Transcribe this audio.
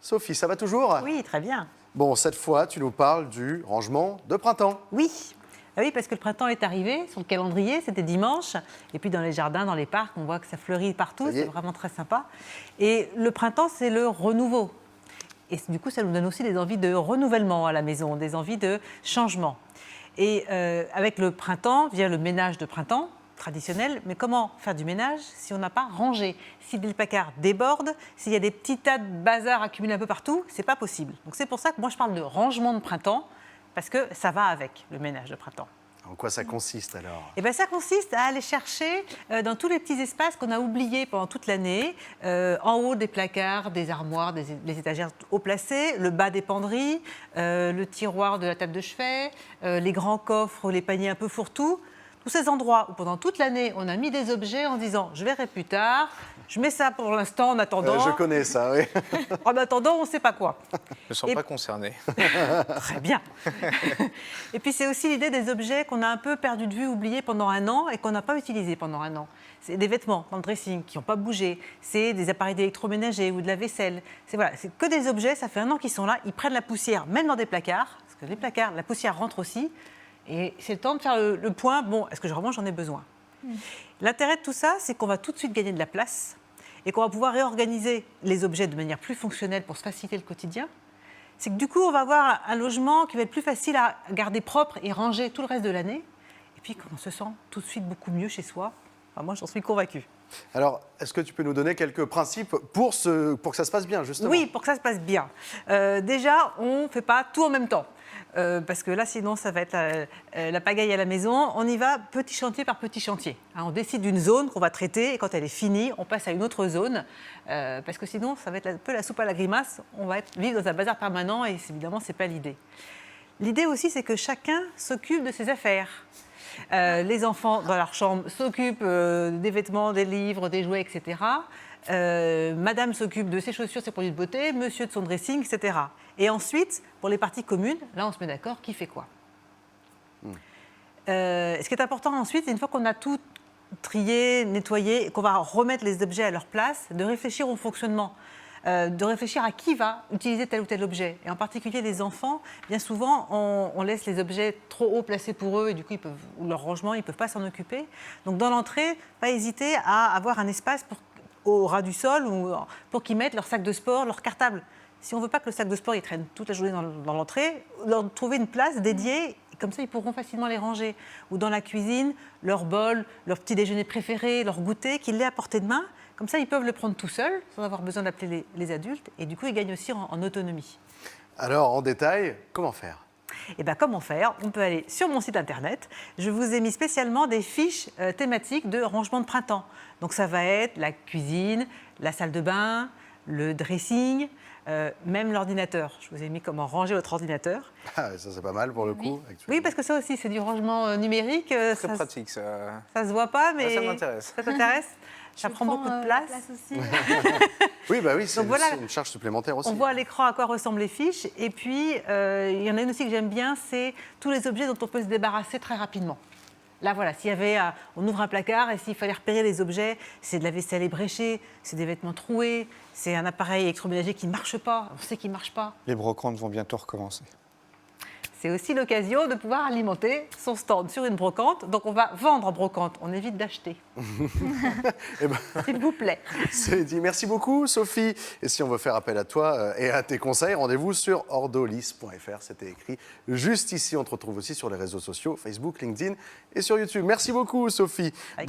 Sophie, ça va toujours? Oui, très bien. Bon, cette fois, tu nous parles du rangement de printemps. Oui. Ah oui, parce que le printemps est arrivé, sur le calendrier, c'était dimanche. Et puis dans les jardins, dans les parcs, on voit que ça fleurit partout, Ça y est. c'est vraiment très sympa. Et le printemps, c'est le renouveau. Et du coup, ça nous donne aussi des envies de renouvellement à la maison, des envies de changement. Et avec le printemps vient le ménage de printemps traditionnel. Mais comment faire du ménage si on n'a pas rangé? Si les placards débordent, s'il y a des petits tas de bazar accumulés un peu partout, c'est pas possible. Donc c'est pour ça que moi je parle de rangement de printemps, parce que ça va avec le ménage de printemps. En quoi ça consiste alors? Eh bien, ça consiste à aller chercher dans tous les petits espaces qu'on a oubliés pendant toute l'année, en haut des placards, des armoires, des étagères haut placées, le bas des penderies, le tiroir de la table de chevet, les grands coffres, les paniers un peu fourre-tout. Tous ces endroits où pendant toute l'année, on a mis des objets en disant « je verrai plus tard », je mets ça pour l'instant en attendant. Je connais ça, oui. En attendant, on ne sait pas quoi. Je ne me sens pas concerné. Très bien. Et puis c'est aussi l'idée des objets qu'on a un peu perdu de vue, oubliés pendant un an et qu'on n'a pas utilisés pendant un an. C'est des vêtements dans le dressing qui n'ont pas bougé, c'est des appareils d'électroménager ou de la vaisselle. C'est que des objets, ça fait un an qu'ils sont là, ils prennent la poussière, même dans des placards, parce que les placards, la poussière rentre aussi. Et c'est le temps de faire le point, bon, est-ce que vraiment j'en ai besoin? L'intérêt de tout ça, c'est qu'on va tout de suite gagner de la place et qu'on va pouvoir réorganiser les objets de manière plus fonctionnelle pour se faciliter le quotidien. C'est que du coup, on va avoir un logement qui va être plus facile à garder propre et ranger tout le reste de l'année. Et puis, qu'on se sent tout de suite beaucoup mieux chez soi. Enfin, moi, j'en suis convaincue. Alors, est-ce que tu peux nous donner quelques principes pour que ça se passe bien, justement? Oui, pour que ça se passe bien. Déjà, on ne fait pas tout en même temps. Parce que là, sinon, ça va être la pagaille à la maison. On y va petit chantier par petit chantier. On décide d'une zone qu'on va traiter et quand elle est finie, on passe à une autre zone. Parce que sinon, ça va être un peu la soupe à la grimace. On va vivre dans un bazar permanent et évidemment, ce n'est pas l'idée. L'idée aussi, c'est que chacun s'occupe de ses affaires. Les enfants, dans leur chambre, s'occupent des vêtements, des livres, des jouets, etc. Madame s'occupe de ses chaussures, ses produits de beauté, monsieur de son dressing, etc. Et ensuite, pour les parties communes, là, on se met d'accord qui fait quoi. Ce qui est important ensuite, c'est une fois qu'on a tout trié, nettoyé, qu'on va remettre les objets à leur place, de réfléchir au fonctionnement. De réfléchir à qui va utiliser tel ou tel objet. Et en particulier les enfants, bien souvent, on laisse les objets trop haut placés pour eux et du coup, ou leur rangement, ils ne peuvent pas s'en occuper. Donc dans l'entrée, pas hésiter à avoir un espace au ras du sol pour qu'ils mettent leur sac de sport, leur cartable. Si on ne veut pas que le sac de sport il traîne toute la journée dans l'entrée, leur trouver une place dédiée, comme ça ils pourront facilement les ranger. Ou dans la cuisine, leur bol, leur petit déjeuner préféré, leur goûter, qu'ils l'aient à portée de main. Comme ça, ils peuvent le prendre tout seuls, sans avoir besoin d'appeler les adultes. Et du coup, ils gagnent aussi en autonomie. Alors, en détail, comment faire? Eh bien, comment faire? On peut aller sur mon site internet. Je vous ai mis spécialement des fiches thématiques de rangement de printemps. Donc, ça va être la cuisine, la salle de bain, le dressing, même l'ordinateur. Je vous ai mis comment ranger votre ordinateur. Ah, ça, c'est pas mal pour le coup. Oui, parce que ça aussi, c'est du rangement numérique. Très pratique, ça. Ça se voit pas, mais ça m'intéresse. Ça t'intéresse? Ça prend beaucoup de place. Aussi. Oui, bah oui, c'est Donc voilà, une charge supplémentaire aussi. On voit à l'écran à quoi ressemblent les fiches. Et puis, il y en a une aussi que j'aime bien, c'est tous les objets dont on peut se débarrasser très rapidement. Là, voilà, s'il y avait, on ouvre un placard et s'il fallait repérer les objets, c'est de la vaisselle ébréchée, c'est des vêtements troués, c'est un appareil électroménager qui ne marche pas, on sait qu'il ne marche pas. Les brocantes vont bientôt recommencer. C'est aussi l'occasion de pouvoir alimenter son stand sur une brocante. Donc, on va vendre en brocante, on évite d'acheter. Eh ben, S'il vous plaît. c'est dit. Merci beaucoup, Sophie. Et si on veut faire appel à toi et à tes conseils, rendez-vous sur ordolis.fr. C'était écrit juste ici. On te retrouve aussi sur les réseaux sociaux, Facebook, LinkedIn et sur YouTube. Merci beaucoup, Sophie.